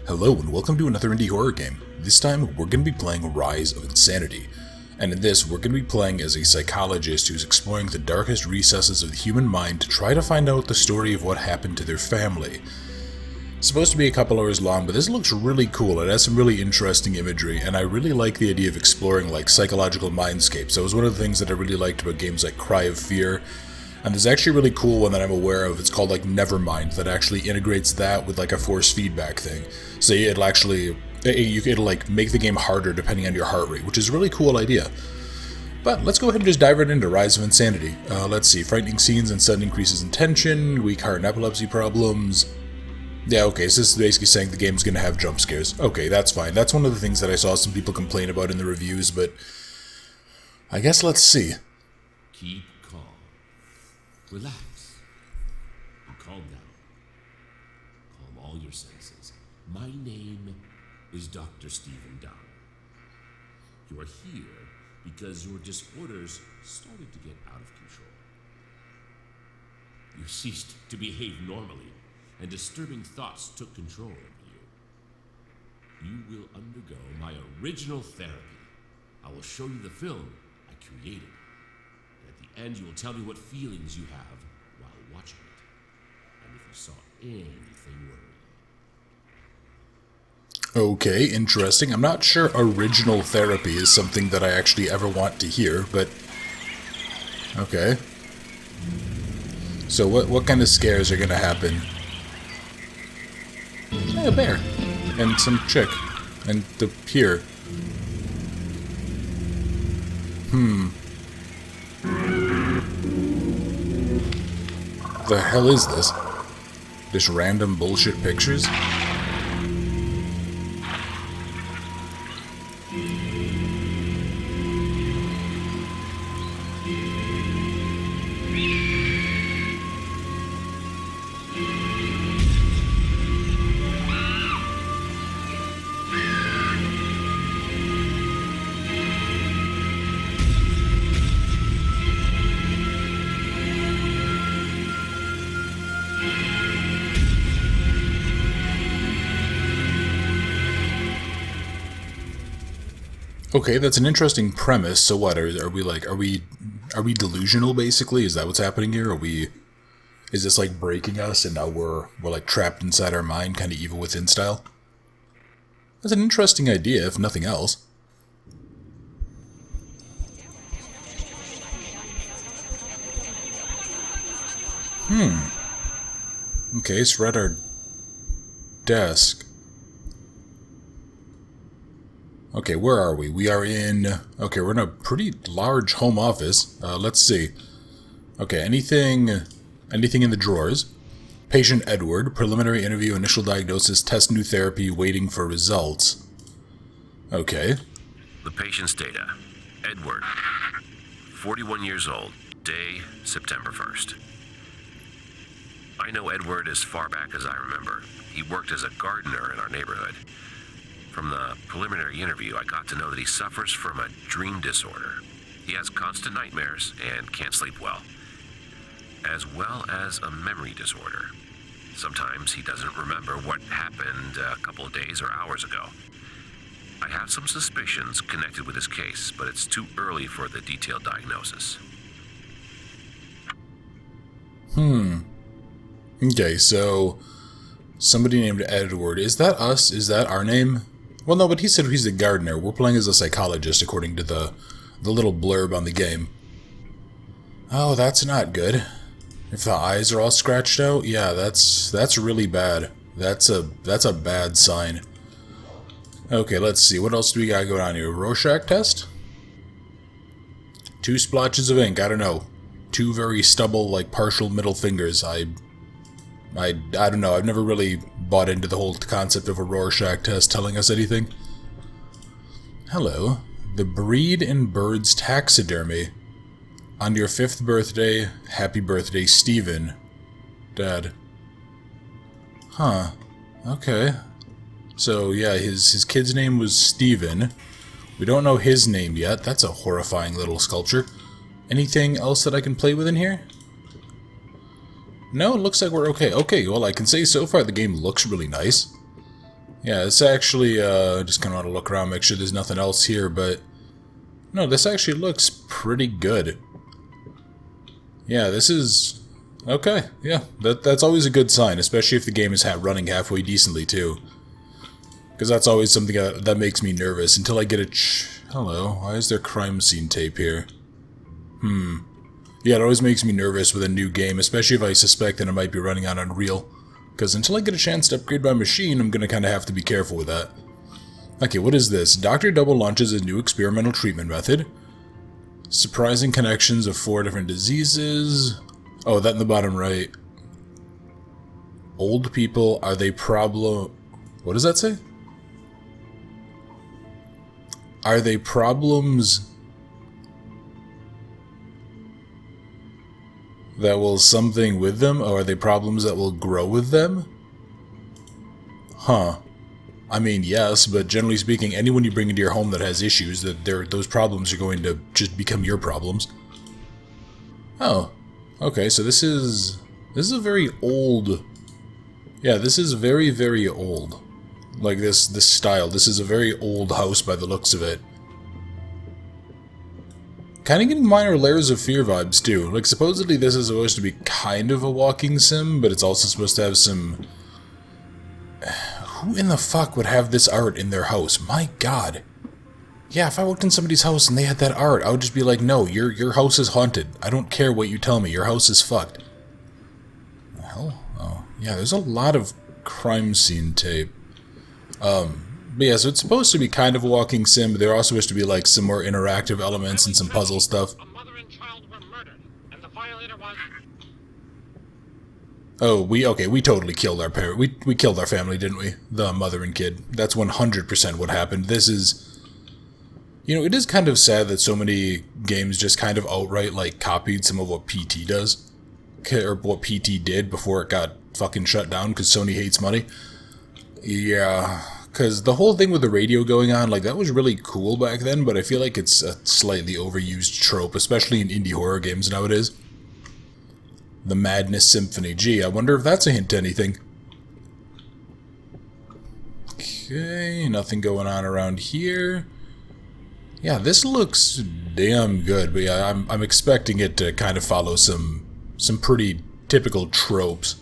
Hello and welcome to another indie horror game. This time we're going to be playing Rise of Insanity. And in this we're going to be playing as a psychologist who's exploring the darkest recesses of the human mind to try to find out the story of what happened to their family. It's supposed to be a couple hours long, but this looks really cool. It has some really interesting imagery, and I really like the idea of exploring like psychological mindscapes. That was one of the things that I really liked about games like Cry of Fear. And there's actually a really cool one that I'm aware of. It's called like Nevermind, that actually integrates that with like a force feedback thing. So it'll actually it'll like make the game harder depending on your heart rate, which is a really cool idea. But let's go ahead and just dive right into Rise of Insanity. Let's see, frightening scenes and sudden increases in tension, weak heart and epilepsy problems. Yeah, okay, so this is basically saying the game's gonna have jump scares. Okay, that's fine. That's one of the things that I saw some people complain about in the reviews, but I guess let's see. Keep calm. Relax. And calm down. Calm all your senses. My name is Dr. Stephen Down. You are here because your disorders started to get out of control. You ceased to behave normally, and disturbing thoughts took control over you. You will undergo my original therapy. I will show you the film I created. And you will tell me what feelings you have while watching it, and if you saw anything worrying. Okay, interesting. I'm not sure original therapy is something that I actually ever want to hear, but okay. So what kind of scares are gonna happen? Hey, a bear. And some chick. And the pier. The hell is this? Just random bullshit pictures? Okay, that's an interesting premise. So what, are we delusional basically? Is that what's happening here? Is this like breaking us and now we're like trapped inside our mind, kind of Evil Within style? That's an interesting idea, if nothing else. Okay, so we're at our desk. Okay, where are we? We are in... Okay, we're in a pretty large home office. Let's see. Okay, anything in the drawers? Patient Edward, preliminary interview, initial diagnosis, test new therapy, waiting for results. Okay. The patient's data. Edward, 41 years old, day, September 1st. I know Edward as far back as I remember. He worked as a gardener in our neighborhood. From the preliminary interview, I got to know that he suffers from a dream disorder. He has constant nightmares and can't sleep well as a memory disorder. Sometimes he doesn't remember what happened a couple of days or hours ago. I have some suspicions connected with his case, but it's too early for the detailed diagnosis. Okay, so... Somebody named Edward. Is that us? Is that our name? Well, no, but he said he's a gardener. We're playing as a psychologist, according to the little blurb on the game. Oh, that's not good. If the eyes are all scratched out, yeah, that's really bad. That's a bad sign. Okay, let's see. What else do we got going on here? Rorschach test? 2 splotches of ink. I don't know. 2 very stubble, like, partial middle fingers. I don't know, I've never really bought into the whole concept of a Rorschach test telling us anything. Hello. The Breed and Birds Taxidermy. On your 5th birthday, happy birthday, Stephen. Dad. Huh. Okay. So, yeah, his kid's name was Stephen. We don't know his name yet. That's a horrifying little sculpture. Anything else that I can play with in here? No, it looks like we're okay. Okay, well, I can say so far the game looks really nice. Yeah, this actually, just kind of want to look around, make sure there's nothing else here, but... No, this actually looks pretty good. Yeah, this is... Okay, yeah, that's always a good sign, especially if the game is running halfway decently, too. Because that's always something that makes me nervous, until I get a Hello, why is there crime scene tape here? Yeah, it always makes me nervous with a new game, especially if I suspect that it might be running on Unreal. Because until I get a chance to upgrade my machine, I'm gonna kind of have to be careful with that. Okay, what is this? Dr. Double launches a new experimental treatment method. Surprising connections of 4 different diseases. Oh, that in the bottom right. Old people, are they problem... What does that say? Are they problems that will something with them, or are they problems that will grow with them? Huh. I mean, yes, but generally speaking, anyone you bring into your home that has issues, those problems are going to just become your problems. Oh. Okay, so this is a very old... Yeah, this is very, very old. Like this style. This is a very old house by the looks of it. Kind of getting minor layers of Fear vibes, too. Like, supposedly this is supposed to be kind of a walking sim, but it's also supposed to have some... Who in the fuck would have this art in their house? My god. Yeah, if I walked in somebody's house and they had that art, I would just be like, no, your house is haunted. I don't care what you tell me, your house is fucked. The hell? Oh, yeah, there's a lot of crime scene tape. But yeah, so it's supposed to be kind of a walking sim, but there are also supposed to be like some more interactive elements and some puzzle stuff. A mother and child were murdered, and the violator was... Oh, we totally killed our parent. We killed our family, didn't we? The mother and kid. That's 100% what happened. This is... You know, it is kind of sad that so many games just kind of outright, like, copied some of what PT does. Or what PT did before it got fucking shut down, because Sony hates money. Yeah... Because the whole thing with the radio going on, like, that was really cool back then, but I feel like it's a slightly overused trope, especially in indie horror games nowadays. The Madness Symphony. Gee, I wonder if that's a hint to anything. Okay, nothing going on around here. Yeah, this looks damn good, but yeah, I'm expecting it to kind of follow some pretty typical tropes.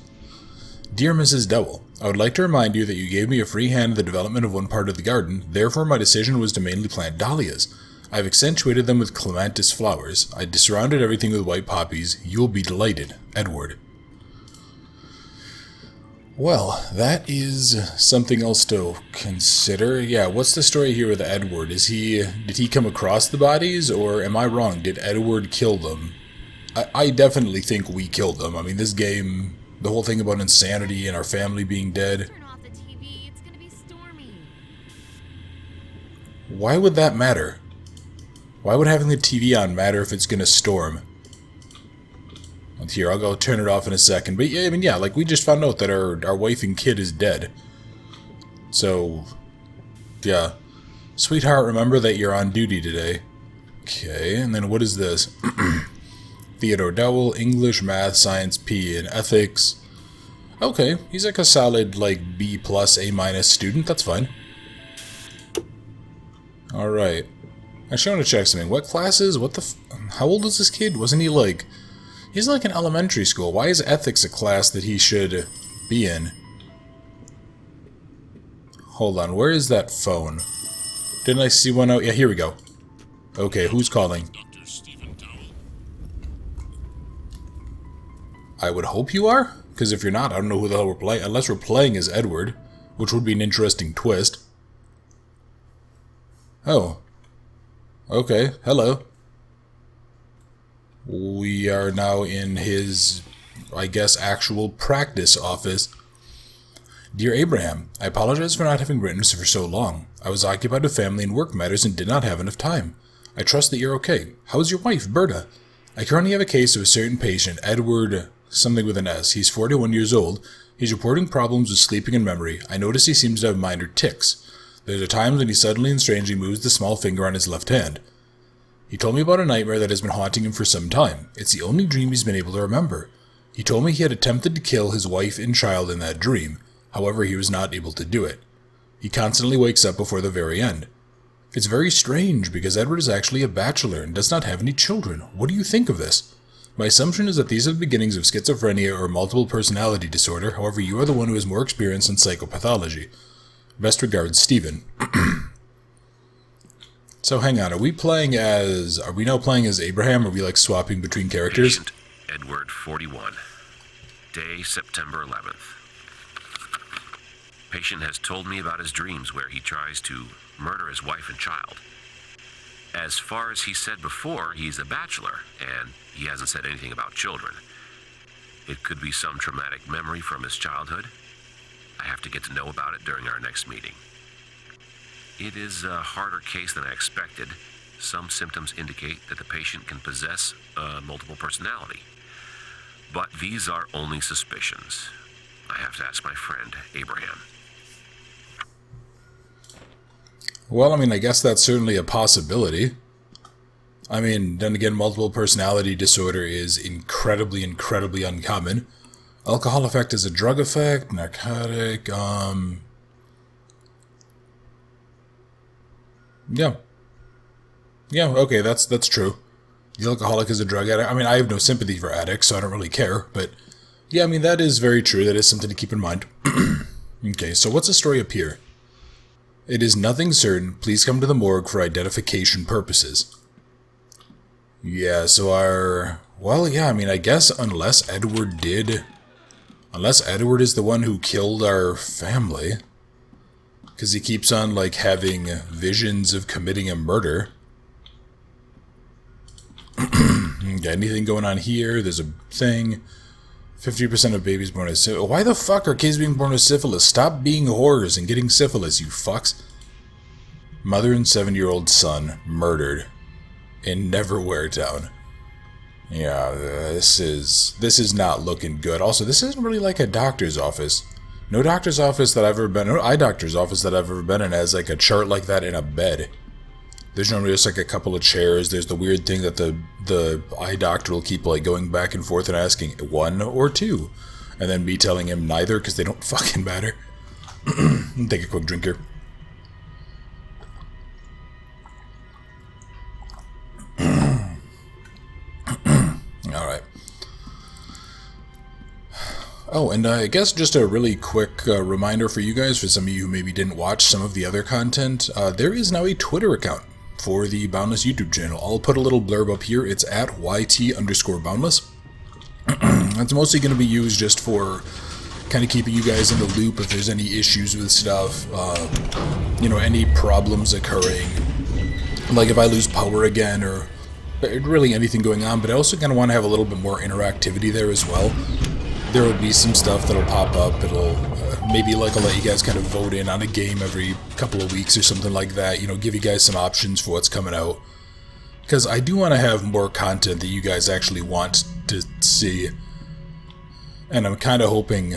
Dear Mrs. Dowell, I would like to remind you that you gave me a free hand in the development of one part of the garden, therefore my decision was to mainly plant dahlias. I have accentuated them with clematis flowers. I surrounded everything with white poppies. You will be delighted. Edward. Well, that is something else to consider. Yeah, what's the story here with Edward? Did he come across the bodies, or am I wrong? Did Edward kill them? I definitely think we killed them. I mean, this game... The whole thing about insanity and our family being dead. Turn off the TV. It's gonna be stormy. Why would that matter? Why would having the TV on matter if it's gonna storm? Here, I'll go turn it off in a second. But yeah, I mean, yeah, like we just found out that our wife and kid is dead. So, yeah. Sweetheart, remember that you're on duty today. Okay, and then what is this? Theodore Dowell, English, Math, Science, P, and Ethics. Okay, he's like a solid, like, B+, A- student, that's fine. Alright. Actually, I want to check something. What classes? What the how old is this kid? Wasn't he, like... He's like in elementary school. Why is Ethics a class that he should be in? Hold on, where is that phone? Didn't I see one out? Yeah, here we go. Okay, who's calling? I would hope you are, because if you're not, I don't know who the hell we're playing, unless we're playing as Edward, which would be an interesting twist. Oh. Okay, hello. We are now in his, I guess, actual practice office. Dear Abraham, I apologize for not having written for so long. I was occupied with family and work matters and did not have enough time. I trust that you're okay. How's your wife, Berta? I currently have a case of a certain patient, Edward... something with an S. He's 41 years old. He's reporting problems with sleeping and memory. I notice he seems to have minor tics. There are times when he suddenly and strangely moves the small finger on his left hand. He told me about a nightmare that has been haunting him for some time. It's the only dream he's been able to remember. He told me he had attempted to kill his wife and child in that dream. However, he was not able to do it. He constantly wakes up before the very end. It's very strange because Edward is actually a bachelor and does not have any children. What do you think of this? My assumption is that these are the beginnings of schizophrenia or multiple personality disorder. However, you are the one who has more experience in psychopathology. Best regards, Stephen. So hang on, are we now playing as Abraham? Or are we like swapping between characters? Patient Edward 41. Day September 11th. Patient has told me about his dreams where he tries to murder his wife and child. As far as he said before, he's a bachelor, and he hasn't said anything about children. It could be some traumatic memory from his childhood. I have to get to know about it during our next meeting. It is a harder case than I expected. Some symptoms indicate that the patient can possess multiple personality. But these are only suspicions. I have to ask my friend, Abraham. Well, I mean, I guess that's certainly a possibility. I mean, then again, multiple personality disorder is incredibly, incredibly uncommon. Alcohol effect is a drug effect, narcotic, yeah. Yeah, okay, that's true. The alcoholic is a drug addict. I mean, I have no sympathy for addicts, so I don't really care, but yeah, I mean, that is very true. That is something to keep in mind. Okay, so what's the story up here? It is nothing certain. Please come to the morgue for identification purposes. Yeah, so well, yeah, I mean, I guess unless Edward is the one who killed our family, because he keeps on, like, having visions of committing a murder. Okay, anything going on here? There's a thing. 50% of babies born with syphilis. Why the fuck are kids being born with syphilis? Stop being whores and getting syphilis, you fucks. Mother and 7-year-old son murdered in Neverwhere Town. Yeah, this is not looking good. Also, this isn't really like a doctor's office. No doctor's office that I've ever been in, no eye doctor's office that I've ever been in has like a chart like that in a bed. There's normally just like a couple of chairs. There's the weird thing that the eye doctor will keep like going back and forth and asking 1 or 2. And then me telling him neither because they don't fucking matter. Take a quick drink here. Alright. Oh, and I guess just a really quick reminder for you guys, for some of you who maybe didn't watch some of the other content, there is now a Twitter account for the Boundless YouTube channel. I'll put a little blurb up here. It's at YT_Boundless. It's mostly going to be used just for kind of keeping you guys in the loop if there's any issues with stuff, you know, any problems occurring, like if I lose power again or really anything going on. But I also kind of want to have a little bit more interactivity there as well. There will be some stuff that'll pop up. It'll maybe like I'll let you guys kind of vote in on a game every couple of weeks or something like that. You know, give you guys some options for what's coming out. Because I do want to have more content that you guys actually want to see. And I'm kind of hoping...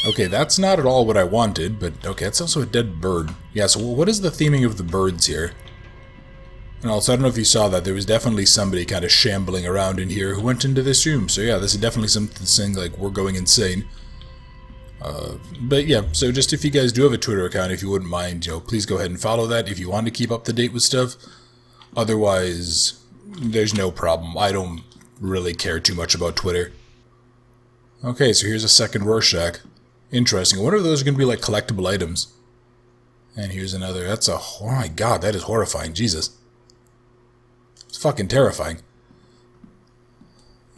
Okay, that's not at all what I wanted, but okay, it's also a dead bird. Yeah, so what is the theming of the birds here? And also, I don't know if you saw that, there was definitely somebody kind of shambling around in here who went into this room. So yeah, this is definitely something saying, like, we're going insane. But yeah, so just if you guys do have a Twitter account, if you wouldn't mind, you know, please go ahead and follow that if you want to keep up to date with stuff. Otherwise, there's no problem. I don't really care too much about Twitter. Okay, so here's a second Rorschach. Interesting. I wonder if those are going to be like collectible items. And here's another. That's a... Oh my god, that is horrifying. Jesus. It's fucking terrifying.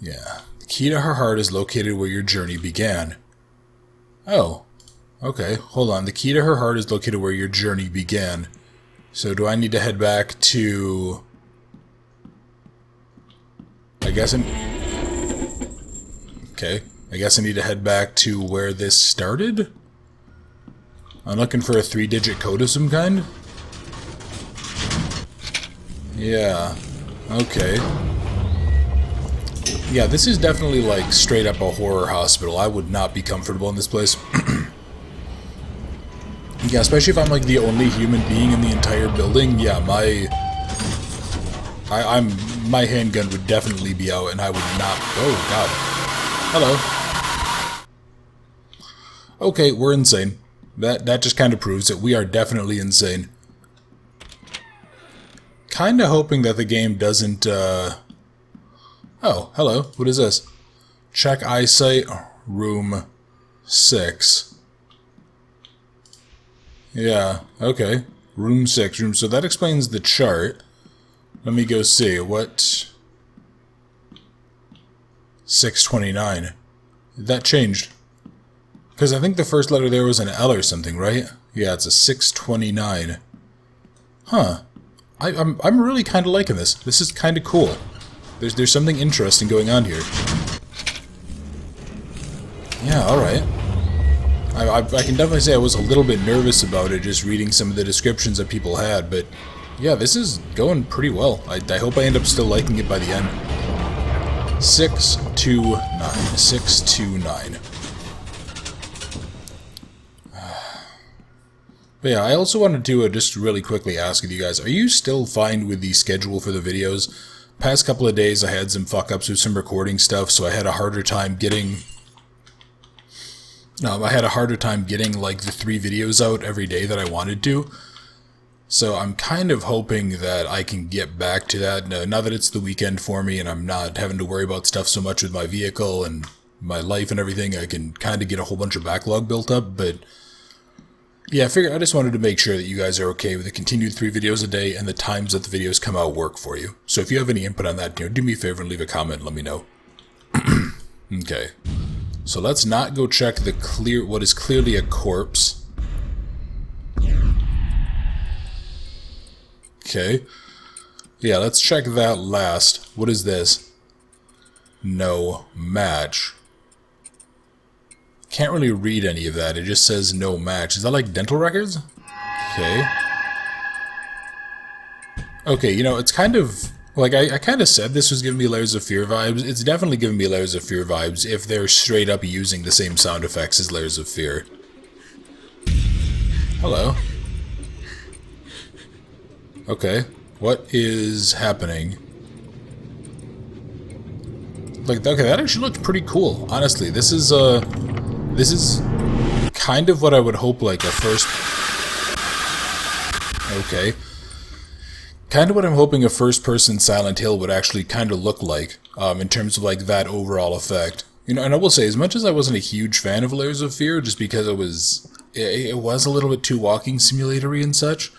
Yeah. The key to her heart is located where your journey began. Oh. Okay, hold on. The key to her heart is located where your journey began. So do I need to head back to... I guess I'm... Okay. I guess I need to head back to where this started? I'm looking for a 3-digit code of some kind? Yeah. Okay. Yeah, this is definitely like straight up a horror hospital. I would not be comfortable in this place. Yeah, especially if I'm like the only human being in the entire building. Yeah, my handgun would definitely be out and I would not... Oh, God. Hello. Okay, we're insane. That just kind of proves that we are definitely insane. Kind of hoping that the game doesn't, Oh, hello. What is this? Check eyesight, room 6. Yeah, okay. Room 6. So that explains the chart. Let me go see. What? 629. That changed. Because I think the first letter there was an L or something, right? Yeah, it's a 629. Huh. I'm really kind of liking this. This is kind of cool. There's something interesting going on here. Yeah, alright. I can definitely say I was a little bit nervous about it, just reading some of the descriptions that people had, but yeah, this is going pretty well. I hope I end up still liking it by the end. 629. 629. But yeah, I also wanted to just really quickly ask you guys, are you still fine with the schedule for the videos? Past couple of days I had some fuck-ups with some recording stuff, so I had a harder time getting... like the 3 videos out every day that I wanted to. So I'm kind of hoping that I can get back to that now that it's the weekend for me and I'm not having to worry about stuff so much with my vehicle and my life and everything. I can kind of get a whole bunch of backlog built up, but yeah, I just wanted to make sure that you guys are okay with the continued 3 videos a day and the times that the videos come out work for you. So if you have any input on that, do me a favor and leave a comment and let me know. Okay. So let's not go check what is clearly a corpse. Okay. Yeah, let's check that last. What is this? No match. Can't really read any of that. It just says no match. Is that like dental records? Okay. Okay, you know, it's kind of... like, I kind of said this was giving me Layers of Fear vibes. It's definitely giving me Layers of Fear vibes if they're straight up using the same sound effects as Layers of Fear. Hello. Okay. What is happening? Like, okay, that actually looked pretty cool, honestly. This is kind of what I would hope, like, a first... Okay. Kind of what I'm hoping a first-person Silent Hill would actually kind of look like, in terms of, like, that overall effect. You know, and I will say, as much as I wasn't a huge fan of Layers of Fear, just because it was a little bit too walking simulatory and such,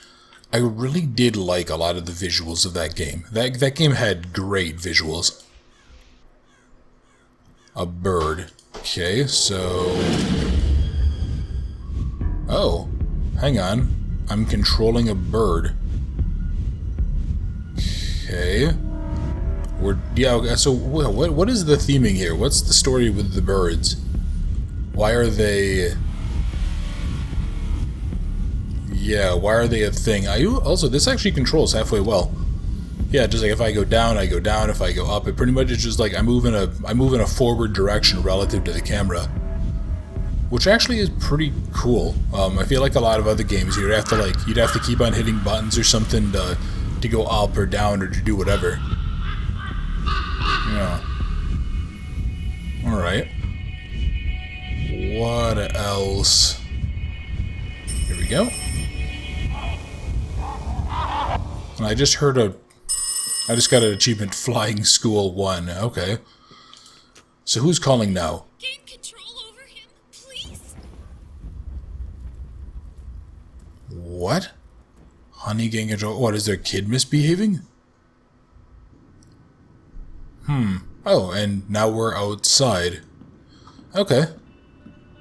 I really did like a lot of the visuals of that game. That game had great visuals. A bird. Okay, so... oh, hang on. I'm controlling a bird. Okay. Yeah, so what is the theming here? What's the story with the birds? Why are they... yeah, why are they a thing? Also, this actually controls halfway well. Yeah, just like if I go down, I go down. If I go up, it pretty much is just like I move in a forward direction relative to the camera, which actually is pretty cool. I feel like a lot of other games you'd have to keep on hitting buttons or something to go up or down or to do whatever. Yeah. All right. What else? Here we go. And I just got an achievement, Flying School 1. Okay. So who's calling now? Gain control over him, please. What? Honey gain control? What, is their kid misbehaving? Oh, and now we're outside. Okay.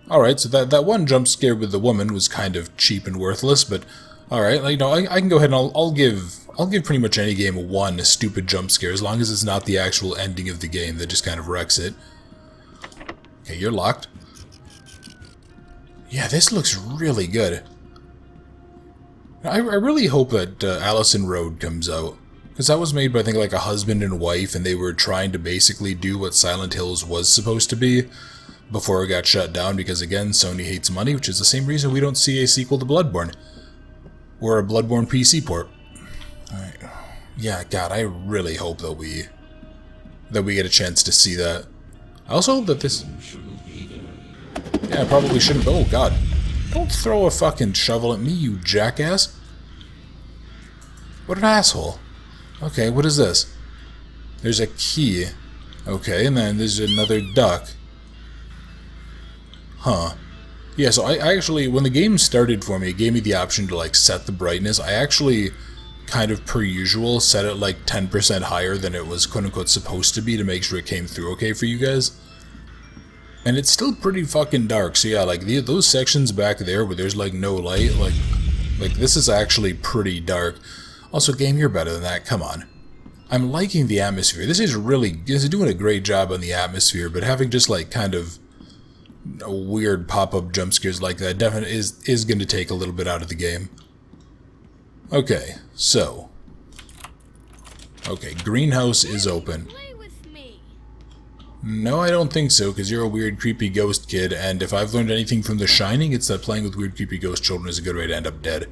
Alright, so that one jump scare with the woman was kind of cheap and worthless, but alright, like, you know, I can go ahead and I'll give pretty much any game one stupid jump scare, as long as it's not the actual ending of the game that just kind of wrecks it. Okay, you're locked. Yeah, this looks really good. I really hope that Allison Road comes out, because that was made by, I think, like a husband and wife, and they were trying to basically do what Silent Hills was supposed to be before it got shut down, because again, Sony hates money, which is the same reason we don't see a sequel to Bloodborne. Or a Bloodborne PC port. Alright. Yeah, God, I really hope that we get a chance to see that. I also hope that this... yeah, I probably shouldn't... oh, God. Don't throw a fucking shovel at me, you jackass. What an asshole. Okay, what is this? There's a key. Okay, and then there's another duck. Huh. Yeah, so I actually, when the game started for me, it gave me the option to, like, set the brightness. I actually, kind of per usual, set it, like, 10% higher than it was, quote-unquote, supposed to be to make sure it came through okay for you guys. And it's still pretty fucking dark, so yeah, like, those sections back there where there's, like, no light, like, this is actually pretty dark. Also, game, you're better than that, come on. I'm liking the atmosphere. This is doing a great job on the atmosphere, but having just, like, kind of weird pop-up jump scares like that definitely is going to take a little bit out of the game. Okay, so. Okay, greenhouse is open. Play with me. No, I don't think so, because you're a weird, creepy ghost kid, and if I've learned anything from The Shining, it's that playing with weird, creepy ghost children is a good way to end up dead.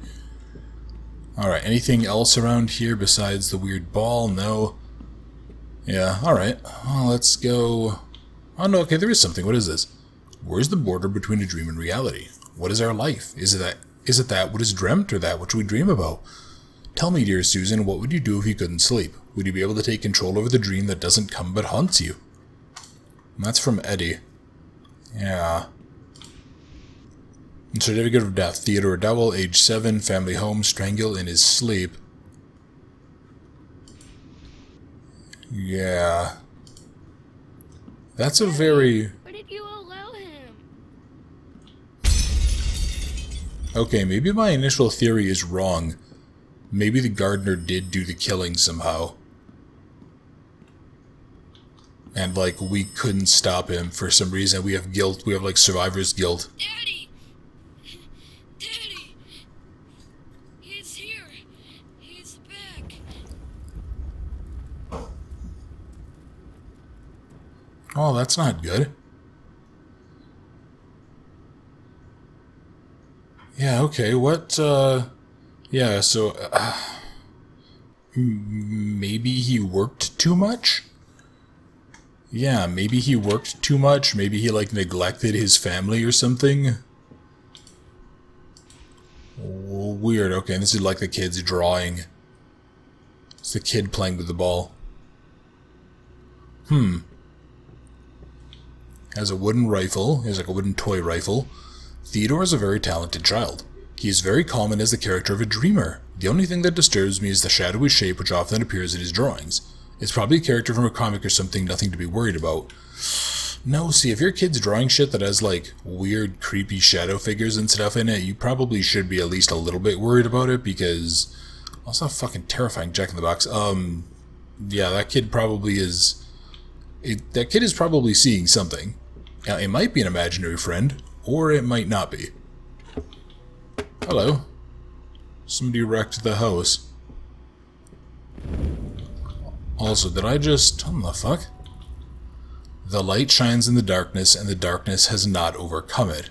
Alright, anything else around here besides the weird ball? No. Yeah, alright. Well, let's go. Oh no, okay, there is something. What is this? Where's the border between a dream and reality? What is our life? Is it that what is dreamt, or that which we dream about? Tell me, dear Susan, what would you do if you couldn't sleep? Would you be able to take control over the dream that doesn't come but haunts you? And that's from Eddie. Yeah. Certificate of death. Theodore Dowell, age 7, family home, strangled in his sleep. Yeah. That's a very... Why did you allow him? Okay, maybe my initial theory is wrong. Maybe the gardener did do the killing somehow. And, like, we couldn't stop him for some reason. We have guilt. We have, like, survivor's guilt. Daddy! Daddy! He's here. He's back. Oh, that's not good. Yeah, okay, what, yeah, so, maybe he worked too much? Yeah, maybe he worked too much, maybe he, like, neglected his family or something? Weird, okay, this is like the kid's drawing. It's the kid playing with the ball. Has a wooden rifle, he has like a wooden toy rifle. Theodore is a very talented child. He is very calm and is the character of a dreamer. The only thing that disturbs me is the shadowy shape which often appears in his drawings. It's probably a character from a comic or something, nothing to be worried about. No, see, if your kid's drawing shit that has, like, weird, creepy shadow figures and stuff in it, you probably should be at least a little bit worried about it, because... Also, fucking terrifying Jack-in-the-Box. Yeah, that kid probably is... that kid is probably seeing something. Now, it might be an imaginary friend, or it might not be. Hello. Somebody wrecked the house. Also, did I just... what the fuck? The light shines in the darkness, and the darkness has not overcome it.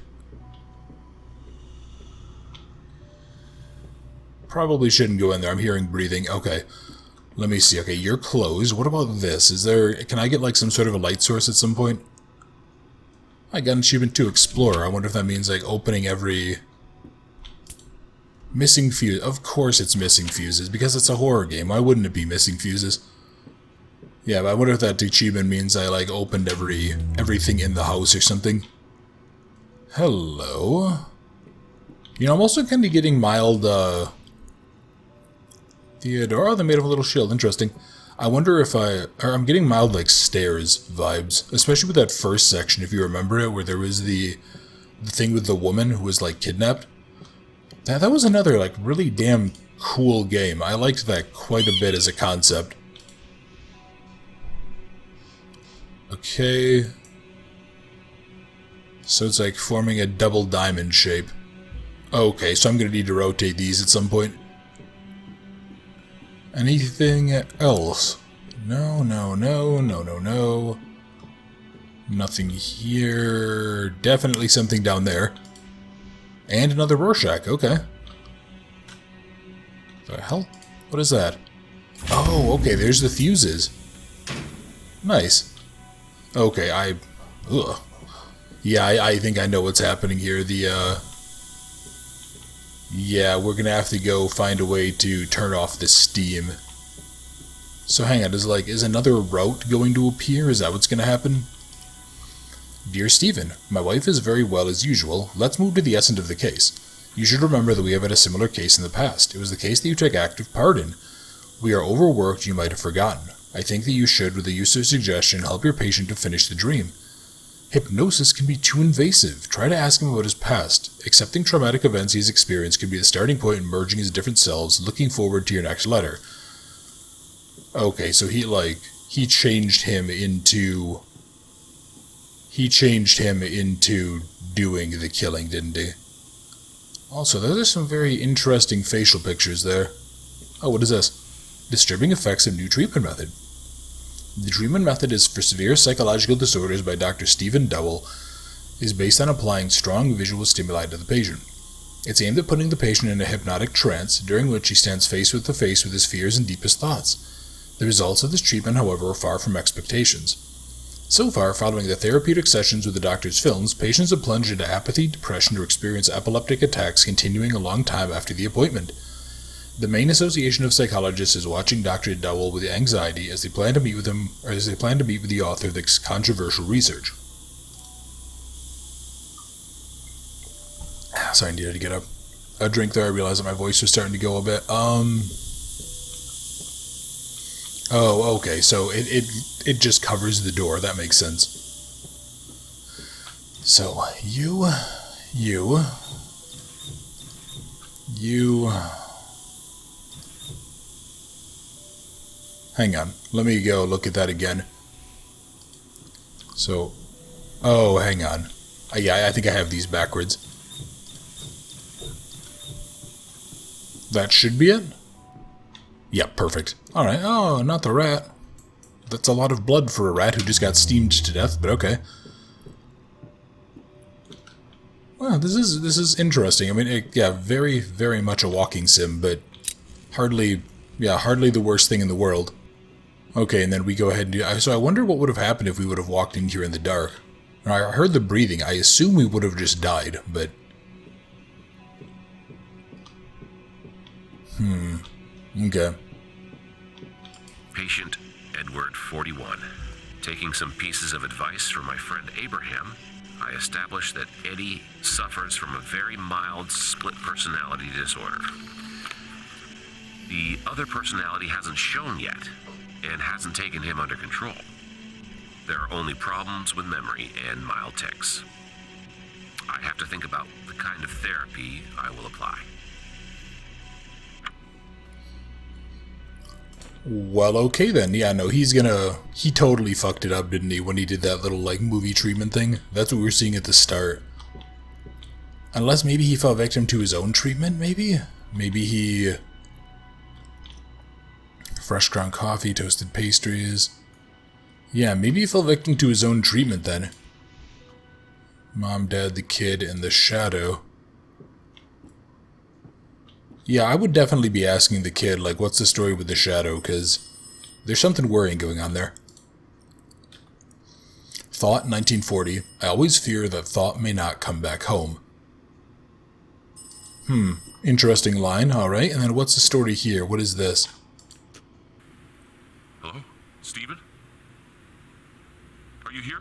Probably shouldn't go in there. I'm hearing breathing. Okay. Let me see. Okay, you're closed. What about this? Is there... can I get, like, some sort of a light source at some point? I got an achievement to Explorer. I wonder if that means, like, opening every... Missing fuse. Of course it's missing fuses, because it's a horror game. Why wouldn't it be missing fuses? Yeah, but I wonder if that achievement means I, like, opened everything in the house or something. Hello? You know, I'm also kind of getting mild, Theodore, oh, they made of a little shield. Interesting. I wonder if I'm getting mild, like, stairs vibes. Especially with that first section, if you remember it, where there was the thing with the woman who was, like, kidnapped. That was another, like, really damn cool game. I liked that quite a bit as a concept. Okay. So it's like forming a double diamond shape. Okay, so I'm gonna need to rotate these at some point. Anything else? No, no, no, no, no, no. Nothing here. Definitely something down there. And another Rorschach, okay. The hell? What is that? Oh, okay, there's the fuses. Nice. Okay, ugh. Yeah, I think I know what's happening here. Yeah, we're gonna have to go find a way to turn off the steam. So hang on, is another route going to appear? Is that what's gonna happen? Dear Stephen, my wife is very well as usual. Let's move to the essence of the case. You should remember that we have had a similar case in the past. It was the case that you took active part in. We are overworked, you might have forgotten. I think that you should, with the use of suggestion, help your patient to finish the dream. Hypnosis can be too invasive. Try to ask him about his past. Accepting traumatic events he's experienced could be the starting point in merging his different selves, looking forward to your next letter. Okay, so he changed him into doing the killing, didn't he? Also, those are some very interesting facial pictures there. Oh, what is this? Disturbing effects of new treatment method. The treatment method is for severe psychological disorders by Dr. Stephen Dowell is based on applying strong visual stimuli to the patient. It's aimed at putting the patient in a hypnotic trance, during which he stands face with his fears and deepest thoughts. The results of this treatment, however, are far from expectations. So far, following the therapeutic sessions with the doctor's films, patients have plunged into apathy, depression, or experience epileptic attacks continuing a long time after the appointment. The main association of psychologists is watching Dr. Dowell with anxiety as they plan to meet with the author of this controversial research. Sorry, I needed to get a drink there. I realized that my voice was starting to go a bit. Oh, okay, so it just covers the door. That makes sense. So, you... Hang on, let me go look at that again. So, oh, hang on. Yeah, I think I have these backwards. That should be it? Yeah, perfect. Alright, oh, not the rat. That's a lot of blood for a rat who just got steamed to death, but okay. Well, this is interesting. I mean, yeah, very, very much a walking sim, but hardly the worst thing in the world. Okay, and then we go ahead and do... So I wonder what would have happened if we would have walked in here in the dark. I heard the breathing. I assume we would have just died, but... Okay. Patient Edward, 41. Taking some pieces of advice from my friend Abraham, I established that Eddie suffers from a very mild split personality disorder. The other personality hasn't shown yet, and hasn't taken him under control. There are only problems with memory and mild tics. I have to think about the kind of therapy I will apply. Well, okay then. Yeah, no, he totally fucked it up, didn't he, when he did that little, movie treatment thing? That's what we were seeing at the start. Unless maybe he fell victim to his own treatment, maybe? Maybe he... Fresh ground coffee, toasted pastries... Yeah, maybe he fell victim to his own treatment then. Mom, Dad, the kid, and the shadow... Yeah, I would definitely be asking the kid, what's the story with the shadow, because there's something worrying going on there. Thought, 1940. I always fear that thought may not come back home. Interesting line, alright. And then what's the story here? What is this? Hello? Stephen? Are you here?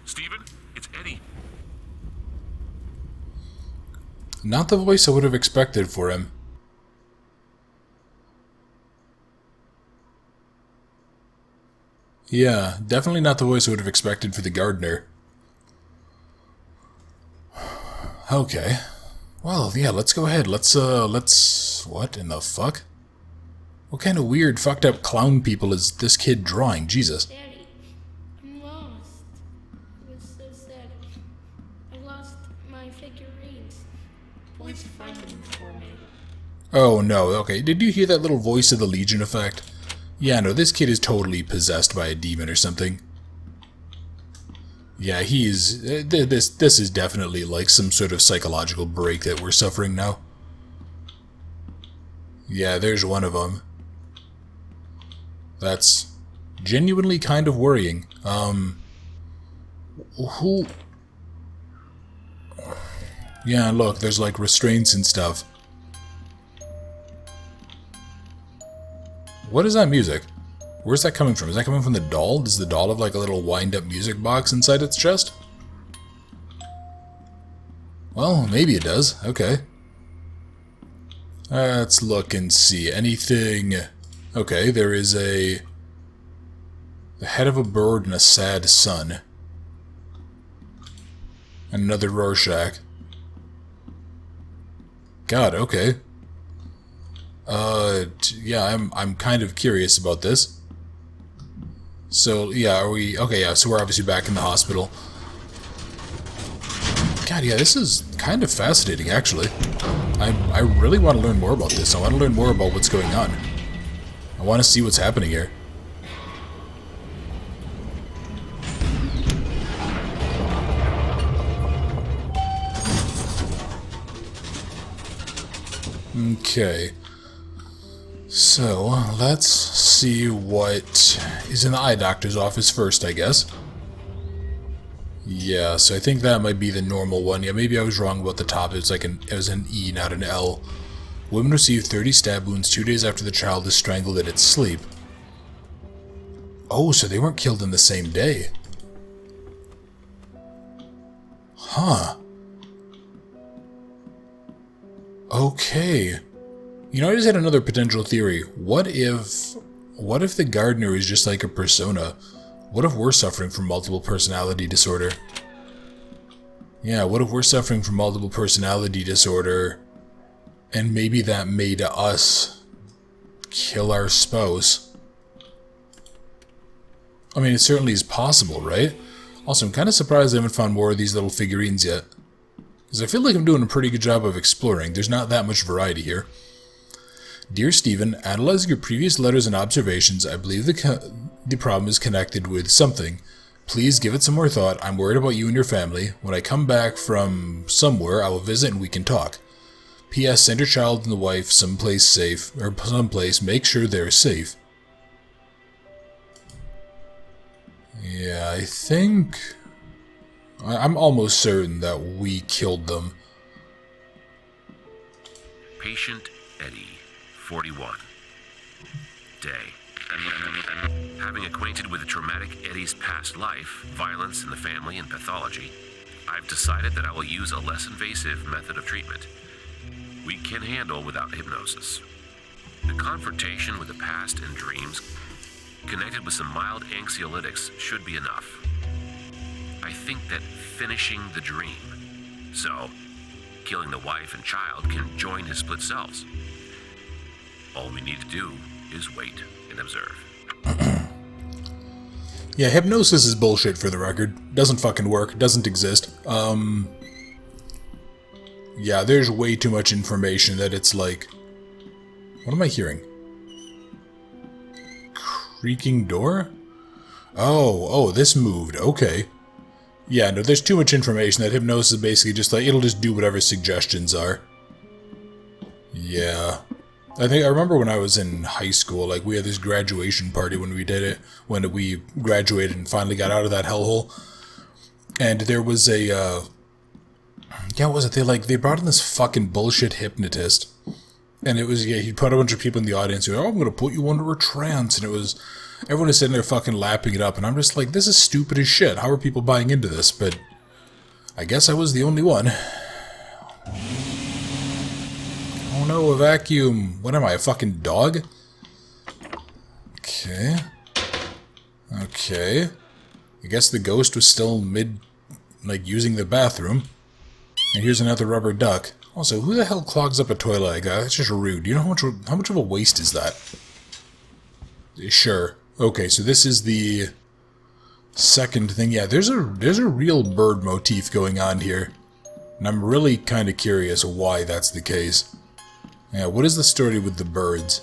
Stephen? It's Eddie. Not the voice I would have expected for him. Yeah, definitely not the voice I would have expected for the gardener. Okay. Well, yeah, let's go ahead. Let's... What in the fuck? What kind of weird, fucked up clown people is this kid drawing? Jesus. Daddy, I'm lost. It was so sad. I lost my figurines. Please find them for me. Oh no, okay. Did you hear that little voice of the Legion effect? Yeah, no, this kid is totally possessed by a demon or something. Yeah, he's... This is definitely some sort of psychological break that we're suffering now. Yeah, there's one of them. That's genuinely kind of worrying. Who... Yeah, look, there's like restraints and stuff. What is that music? Where's that coming from? Is that coming from the doll? Does the doll have like a little wind-up music box inside its chest? Well, maybe it does. Okay. Let's look and see. Anything... Okay, there is the head of a bird and a sad sun. And another Rorschach. God, okay. Yeah, I'm kind of curious about this. So, yeah, are we... Okay, yeah, so we're obviously back in the hospital. God, yeah, this is kind of fascinating, actually. I really want to learn more about this. I want to learn more about what's going on. I want to see what's happening here. Okay. So, let's see what is in the eye doctor's office first, I guess. Yeah, so I think that might be the normal one. Yeah, maybe I was wrong about the top. It was an E, not an L. Women received 30 stab wounds 2 days after the child is strangled in its sleep. Oh, so they weren't killed in the same day. Huh. Okay. You know, I just had another potential theory. What if the gardener is just like a persona? What if we're suffering from multiple personality disorder? Yeah, what if we're suffering from multiple personality disorder, and maybe that made us kill our spouse? I mean, it certainly is possible, right? Also, I'm kind of surprised I haven't found more of these little figurines yet. Because I feel like I'm doing a pretty good job of exploring. There's not that much variety here. Dear Stephen, analyzing your previous letters and observations, I believe the problem is connected with something. Please give it some more thought. I'm worried about you and your family. When I come back from somewhere, I will visit and we can talk. P.S. Send your child and the wife someplace safe, or someplace. Make sure they're safe. Yeah, I think... I'm almost certain that we killed them. Patient Eddie, 41. Day. Having acquainted with the traumatic Eddie's past life, violence in the family, and pathology, I've decided that I will use a less invasive method of treatment we can handle without hypnosis. The confrontation with the past and dreams, connected with some mild anxiolytics, should be enough. I think that finishing the dream, so killing the wife and child, can join his split selves. All we need to do is wait and observe. Yeah, hypnosis is bullshit, for the record. Doesn't fucking work. Doesn't exist. Yeah, there's way too much information that it's like... What am I hearing? Creaking door? Oh, this moved. Okay. Yeah, no, there's too much information that hypnosis is basically just like, it'll just do whatever suggestions are. Yeah. I remember when I was in high school, like, we had this graduation party when we did it, when we graduated and finally got out of that hellhole. And there was a, yeah, what was it? They brought in this fucking bullshit hypnotist. And it was, yeah, he put a bunch of people in the audience who were, oh, I'm gonna put you under a trance. And it was, everyone is sitting there fucking lapping it up. And I'm just like, this is stupid as shit. How are people buying into this? But I guess I was the only one. Oh no, a vacuum. What am I, a fucking dog? Okay. Okay. I guess the ghost was still using the bathroom. And here's another rubber duck. Also, who the hell clogs up a toilet like that? That's just rude. Do you know how much of a waste is that? Sure. Okay, so this is the second thing. Yeah, there's a real bird motif going on here. And I'm really kind of curious why that's the case. Yeah, what is the story with the birds?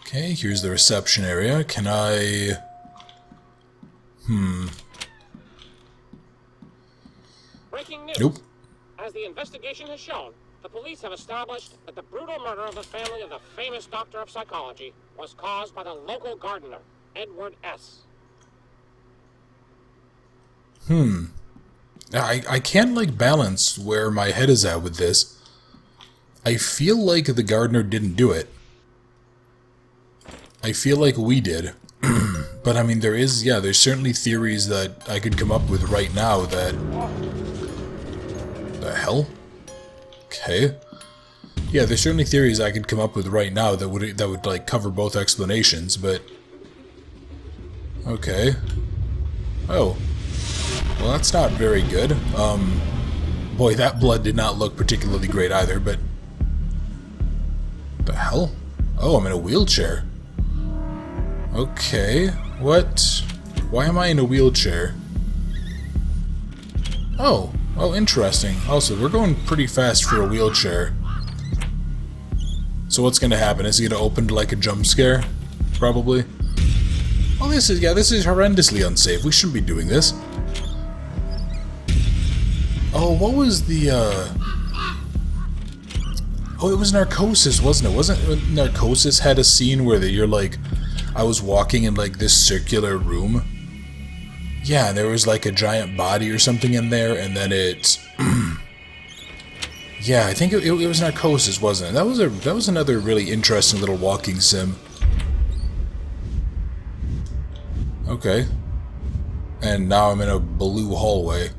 Okay, here's the reception area. Can I... Breaking news. Nope. As the investigation has shown, the police have established that the brutal murder of the family of the famous doctor of psychology was caused by the local gardener, Edward S. I can't, like, balance where my head is at with this. I feel like the gardener didn't do it. I feel like we did. But, I mean, there's certainly theories that I could come up with right now that... The hell? Okay. Yeah, there's certainly theories I could come up with right now that would like, cover both explanations, but... Okay. Oh. Well, that's not very good. Boy, that blood did not look particularly great either, but... The hell? Oh, I'm in a wheelchair. Okay, what? Why am I in a wheelchair? Oh, interesting. Also, we're going pretty fast for a wheelchair. So what's gonna happen? Is he gonna open to like a jump scare? Probably. Oh, this is horrendously unsafe. We shouldn't be doing this. Oh, what was the, Oh, it was Narcosis, wasn't it? Wasn't Narcosis had a scene where you're like... I was walking in, like, this circular room. Yeah, and there was, like, a giant body or something in there, and then it... Yeah, I think it was Narcosis, wasn't it? That was another really interesting little walking sim. Okay. And now I'm in a blue hallway.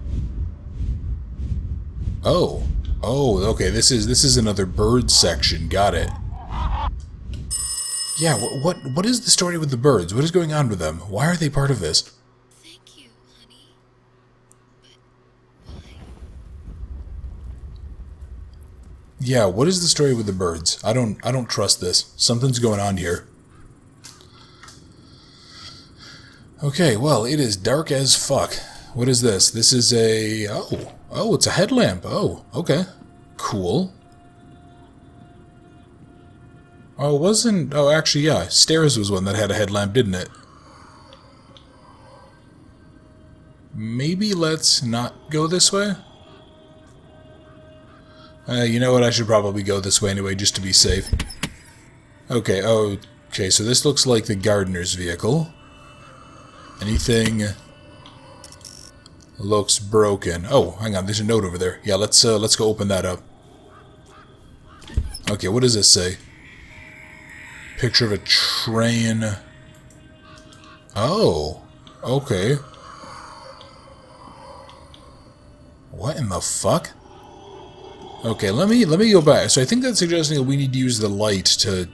Oh. Oh, okay, this is another bird section. Got it. Yeah, what is the story with the birds? What is going on with them? Why are they part of this? Thank you, honey. But why? Yeah, what is the story with the birds? I don't trust this. Something's going on here. Okay, well, it is dark as fuck. What is this? This is a... Oh, it's a headlamp. Oh, okay. Cool. Oh, it wasn't... Oh, actually, yeah. Stairs was one that had a headlamp, didn't it? Maybe let's not go this way? You know what? I should probably go this way anyway, just to be safe. Okay, okay, so this looks like the gardener's vehicle. Anything... looks broken. Oh, hang on, there's a note over there. Yeah, let's go open that up. Okay, what does this say? Picture of a train. Oh, okay. What in the fuck? Okay, let me go back. So I think that's suggesting that we need to use the light to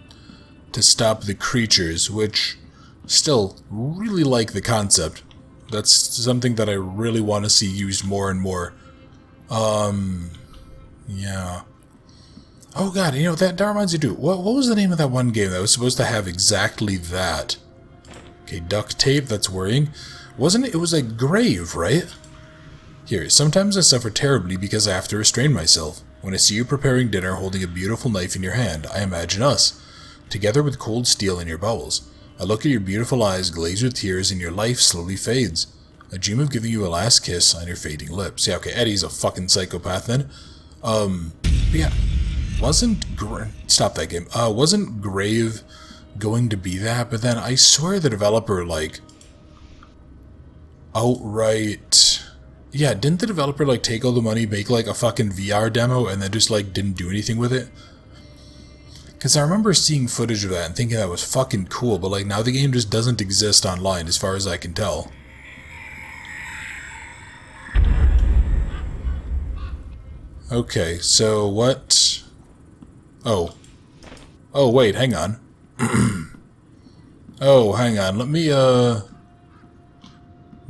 stop the creatures, which still really like the concept. That's something that I really want to see used more and more. Yeah. Oh god, you know, that reminds me too. What was the name of that one game that was supposed to have exactly that? Okay, duct tape, that's worrying. Wasn't it? It was a grave, right? Here, sometimes I suffer terribly because I have to restrain myself. When I see you preparing dinner holding a beautiful knife in your hand, I imagine us, together with cold steel in your bowels. I look at your beautiful eyes glazed with tears and your life slowly fades. I dream of giving you a last kiss on your fading lips. Yeah, okay, Eddie's a fucking psychopath then. Yeah. Stop that game. Wasn't Grave going to be that? But then I swear the developer, like, outright... Yeah, didn't the developer, like, take all the money, make, like, a fucking VR demo, and then just, like, didn't do anything with it? Because I remember seeing footage of that and thinking that was fucking cool, but, like, now the game just doesn't exist online, as far as I can tell. Okay, so what... Oh. Oh, wait, hang on. Oh, hang on, let me,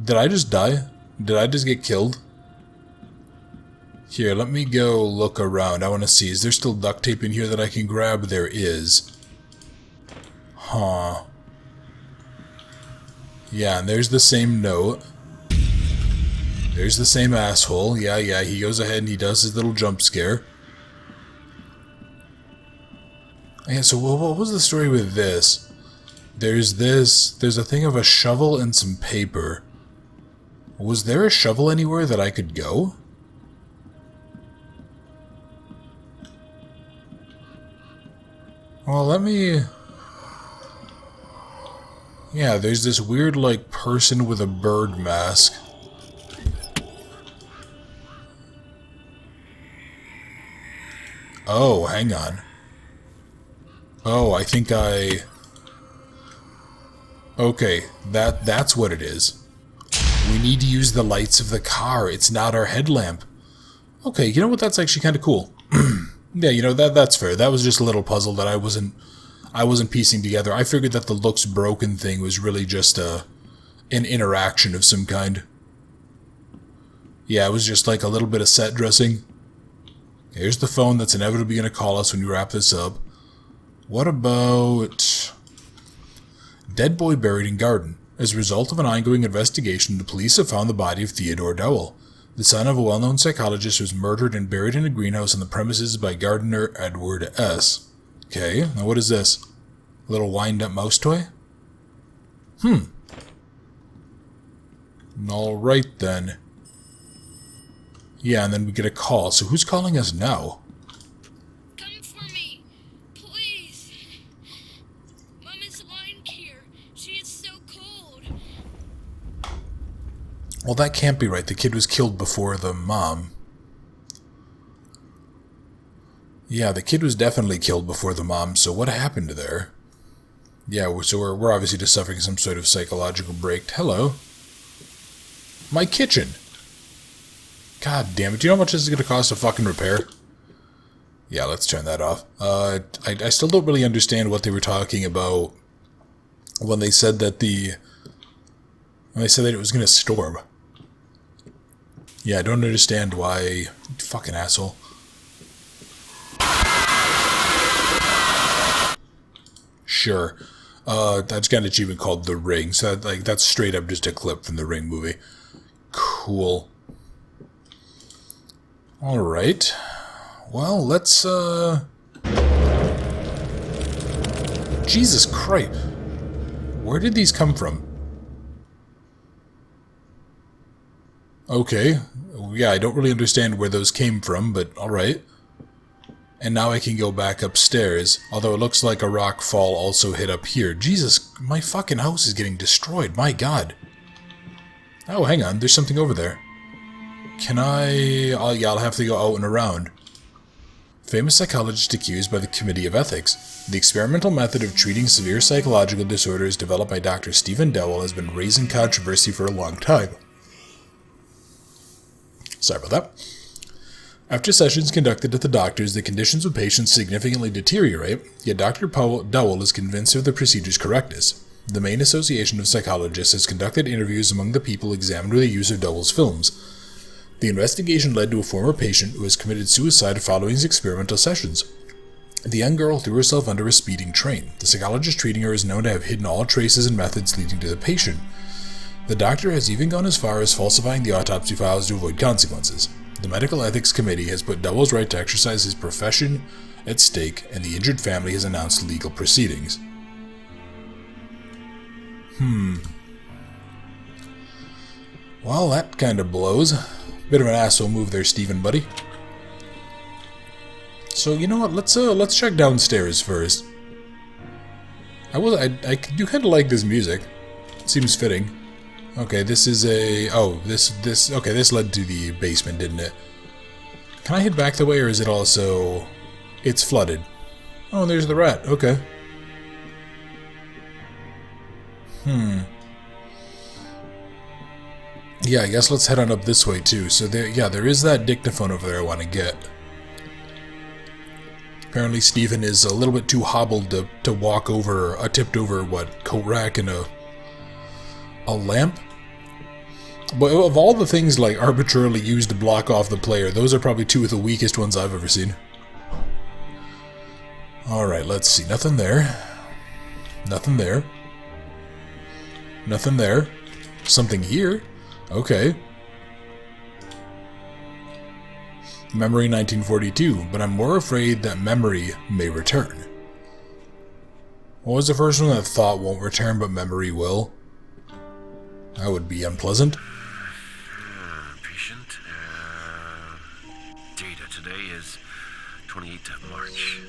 Did I just die? Did I just get killed? Here, let me go look around. I want to see, is there still duct tape in here that I can grab? There is. Huh. Yeah, and there's the same note. There's the same asshole. Yeah, he goes ahead and he does his little jump scare. Yeah, so what was the story with this? There's a thing of a shovel and some paper. Was there a shovel anywhere that I could go? Well, let me... Yeah, there's this weird, like, person with a bird mask. Oh, hang on. Oh, I think I... Okay, that's what it is. We need to use the lights of the car. It's not our headlamp. Okay, you know what? That's actually kind of cool. Yeah, you know, that's fair. That was just a little puzzle that I wasn't piecing together. I figured that the looks broken thing was really just an interaction of some kind. Yeah, it was just like a little bit of set dressing. Here's the phone that's inevitably going to call us when we wrap this up. What about... Dead boy buried in garden. As a result of an ongoing investigation, the police have found the body of Theodore Dowell, the son of a well-known psychologist who was murdered and buried in a greenhouse on the premises by gardener Edward S. Okay, now what is this? A little wind-up mouse toy? Alright then. Yeah, and then we get a call. So who's calling us now? Come for me, please. Mom is lying here. She is so cold. Well, that can't be right. The kid was killed before the mom. Yeah, the kid was definitely killed before the mom, so what happened there? Yeah, so we're obviously just suffering some sort of psychological break. Hello. My kitchen. God damn it. Do you know how much this is going to cost to fucking repair? Yeah, let's turn that off. I still don't really understand what they were talking about when they said that it was going to storm. Yeah, I don't understand why. Fucking asshole. Sure. That's got an achievement called The Ring. So that's straight up just a clip from the Ring movie. Cool. Alright. Well, let's, Jesus Christ. Where did these come from? Okay. Yeah, I don't really understand where those came from, but alright. And now I can go back upstairs, although it looks like a rock fall also hit up here. Jesus, my fucking house is getting destroyed, my god. Oh, hang on, there's something over there. Can I... I'll have to go out and around. Famous psychologist accused by the Committee of Ethics. The experimental method of treating severe psychological disorders developed by Dr. Stephen Dowell has been raising controversy for a long time. Sorry about that. After sessions conducted at the doctor's, the conditions of patients significantly deteriorate, yet Dr. Dowell is convinced of the procedure's correctness. The Maine Association of Psychologists has conducted interviews among the people examined with the use of Dowell's films. The investigation led to a former patient who has committed suicide following his experimental sessions. The young girl threw herself under a speeding train. The psychologist treating her is known to have hidden all traces and methods leading to the patient. The doctor has even gone as far as falsifying the autopsy files to avoid consequences. The Medical Ethics Committee has put Dowell's right to exercise his profession at stake, and the injured family has announced legal proceedings. Well, that kind of blows. Bit of an asshole move there, Stephen, buddy. So, you know what? Let's check downstairs first. I do kind of like this music. It seems fitting. Okay, this is a... Oh, this... Okay, this led to the basement, didn't it? Can I head back the way, or is it also... It's flooded. Oh, there's the rat. Okay. Yeah, I guess let's head on up this way, too. So, there is that dictaphone over there I want to get. Apparently, Stephen is a little bit too hobbled to walk over a tipped-over, coat rack and a lamp? But of all the things, arbitrarily used to block off the player, those are probably two of the weakest ones I've ever seen. Alright, let's see. Nothing there. Nothing there. Nothing there. Something here. Okay. Memory 1942, but I'm more afraid that memory may return. What was the first one? That thought won't return, but memory will? That would be unpleasant. Patient. Data today is 28th of March.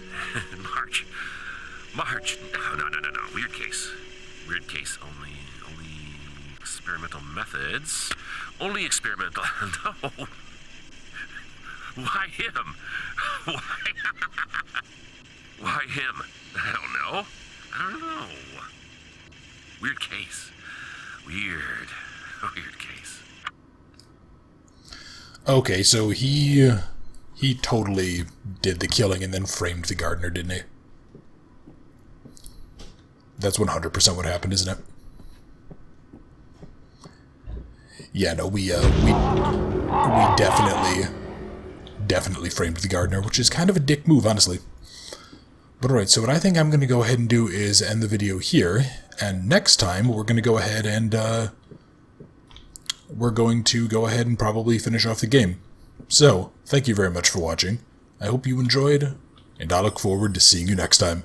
March. No. Weird case. Only experimental methods. Only experimental. No. Why him? Why? him? I don't know. Weird case. Weird case. Okay, so he totally did the killing and then framed the gardener, didn't he? That's 100% what happened, isn't it? Yeah, no, we definitely framed the gardener, which is kind of a dick move, honestly. But alright, so what I think I'm going to go ahead and do is end the video here, and next time we're going to go ahead and probably finish off the game. So, thank you very much for watching. I hope you enjoyed, and I look forward to seeing you next time.